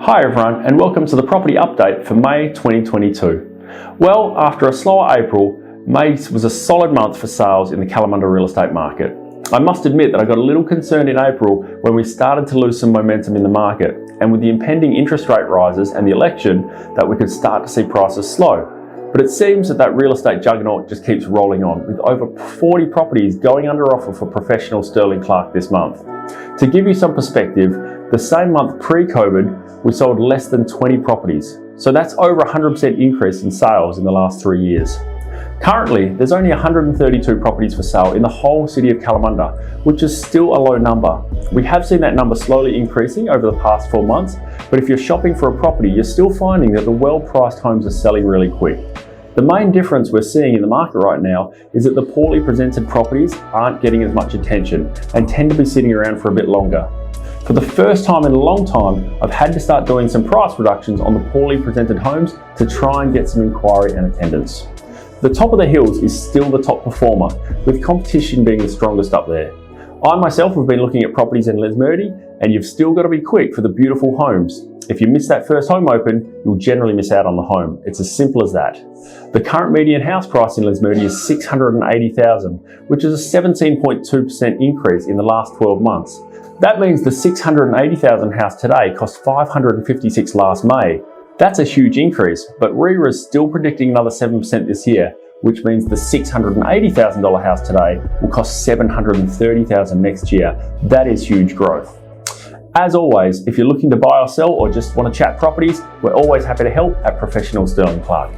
Hi everyone, and welcome to the property update for May 2022. Well, after a slower April, May was a solid month for sales in the Kalamunda real estate market. I must admit that I got a little concerned in April when we started to lose some momentum in the market, and with the impending interest rate rises and the election, that we could start to see prices slow. But it seems that real estate juggernaut just keeps rolling on, with over 40 properties going under offer for Professionals Stirling Clark this month. To give you some perspective, the same month pre-COVID, we sold less than 20 properties. So that's over a 100% increase in sales in the last 3 years. Currently, there's only 132 properties for sale in the whole city of Kalamunda, which is still a low number. We have seen that number slowly increasing over the past 4 months, but if you're shopping for a property, you're still finding that the well-priced homes are selling really quick. The main difference we're seeing in the market right now is that the poorly presented properties aren't getting as much attention and tend to be sitting around for a bit longer. For the first time in a long time, I've had to start doing some price reductions on the poorly presented homes to try and get some inquiry and attendance. The top of the hills is still the top performer, with competition being the strongest up there. I myself have been looking at properties in 𝗨𝗽𝗱𝗁𝘂, and you've still got to be quick for the beautiful homes. If you miss that first home open, you'll generally miss out on the home. It's as simple as that. The current median house price in 𝗨𝗨𝗂𝗧 is $680,000, which is a 17.2% increase in the last 12 months. That means the $680,000 house today cost $556 last May. That's a huge increase, but RERA is still predicting another 7% this year, which means the $680,000 house today will cost $730,000 next year. That is huge growth. As always, if you're looking to buy or sell or just want to chat properties, we're always happy to help at Professionals Stirling Clark.